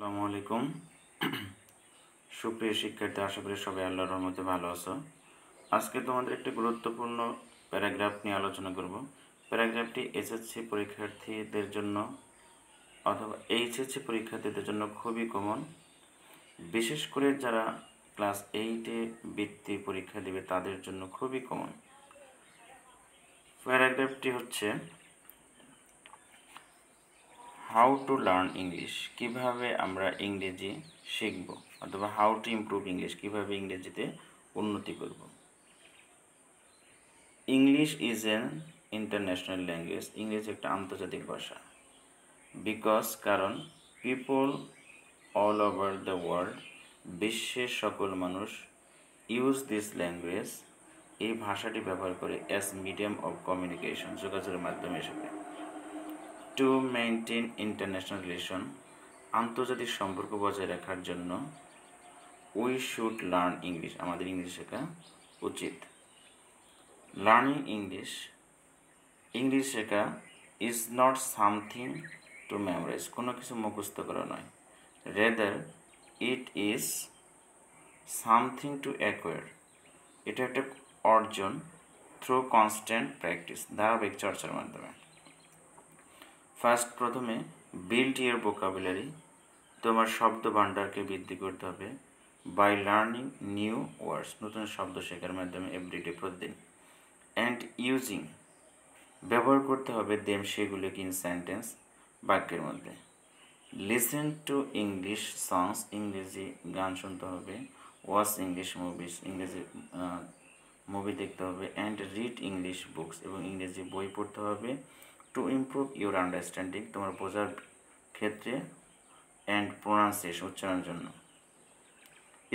আসসালামু আলাইকুম। সুপ্রিয় শিক্ষার্থী, আশা করি সবাই আল্লাহর রহমতে ভালো আছো। আজকে তোমাদের একটি গুরুত্বপূর্ণ প্যারাগ্রাফ নিয়ে আলোচনা করব। প্যারাগ্রাফটি এসএসসি পরীক্ষার্থীদের জন্য অথবা এইচএসসি পরীক্ষার্থীদের জন্য খুবই কমন, বিশেষ করে যারা ক্লাস 8-এ বৃত্তি পরীক্ষা দেবে তাদের জন্য খুবই কমন। প্যারাগ্রাফটি হচ্ছে হাউ টু লার্ন ইংলিশ, কীভাবে আমরা ইংরেজি শিখব, অথবা হাউ টু ইমপ্রুভ ইংলিশ, কীভাবে ইংরেজিতে উন্নতি করব। English is an international language, ইংরেজি একটা আন্তর্জাতিক ভাষা। কারণ people all over the world, বিশ্বের সকল মানুষ ইউজ দিস ল্যাঙ্গুয়েজ, এই ভাষাটি ব্যবহার করে অ্যাজ মিডিয়াম অফ কমিউনিকেশন, যোগাযোগের মাধ্যমে হিসেবে। টু মেনটেন ইন্টারন্যাশনাল রিলেশন, আন্তর্জাতিক সম্পর্ক বজায় রাখার জন্য উই শুড লার্ন ইংলিশ, আমাদের ইংলিশ শেখা উচিত। লার্নিং ইংলিশ শেখা is not something to memorise, কোনো কিছু মুখস্থ করা নয়। Rather it is something to acquire, এটা একটা অর্জন থ্রু কনস্ট্যান্ট প্র্যাকটিস, ধারাবাহিক চর্চার মাধ্যমে। প্রথমে বিল্ড ইউর ভোকাবুলারি, তোমার শব্দ ভাণ্ডারকে বৃদ্ধি করতে হবে। বাই লার্নিং নিউ ওয়ার্ডস, নতুন শব্দ শেখার মাধ্যমে এভরিডে, প্রতিদিন। অ্যান্ড ইউজিং, ব্যবহার করতে হবে দেম, সেগুলোকে ইন সেন্টেন্স, বাক্যের মধ্যে। লিসেন টু ইংলিশ সংস, ইংরেজি গান শুনতে হবে। ওয়াচ ইংলিশ মুভিস, ইংরেজি মুভি দেখতে হবে। অ্যান্ড রিড ইংলিশ বুকস, এবং ইংরেজি বই পড়তে হবে। টু ইমপ্রুভ ইউর আন্ডারস্ট্যান্ডিং, তোমার বোঝার ক্ষেত্রে। অ্যান্ড প্রোনাউন্সিয়েশন, উচ্চারণের জন্য।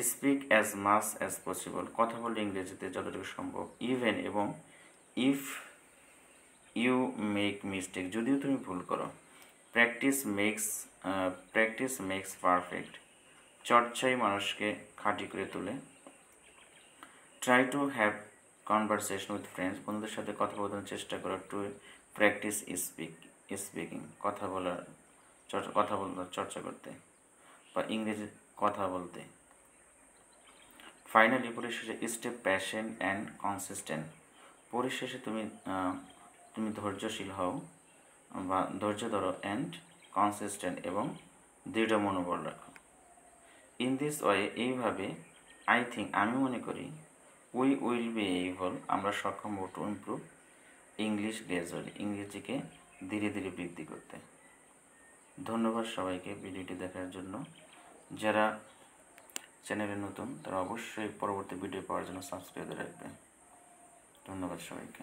Speak as much as possible, কথা বললে ইংরেজিতে যতটুকু সম্ভব। ইভেন, এবং ইফ ইউ মেক মিস্টেক, যদিও তুমি ভুল করো। প্র্যাকটিস মেক্স পারফেক্ট, চর্চাই মানুষকে খাঁটি করে তোলে। Try to have conversation with friends, বন্ধুদের সাথে কথোপকথনের চেষ্টা করো। টু প্র্যাকটিস স্পিকিং, কথা বলার চর্চা করতে, বা ইংরেজি কথা বলতে। ফাইনালি, পরিশেষে স্টে প্যাশেন্ট অ্যান্ড কনসিস্টেন্ট, পরিশেষে তুমি ধৈর্যশীল হও বা ধৈর্য ধরো। অ্যান্ড কনসিস্টেন্ট, এবং দৃঢ় মনোবল রাখো। ইন দিস ওয়ে, এইভাবে, আমি মনে করি, উই উইল বি এবল, আমরা সক্ষম হব টু ইমপ্রুভ ইংলিশ গ্র্যাজুয়ালি, ইংরেজিকে ধীরে ধীরে বৃদ্ধি করতে। ধন্যবাদ সবাইকে ভিডিওটি দেখার জন্য। যারা চ্যানেলে নতুন তারা অবশ্যই পরবর্তী ভিডিও পাওয়ার জন্য সাবস্ক্রাইব রাখবেন। ধন্যবাদ সবাইকে।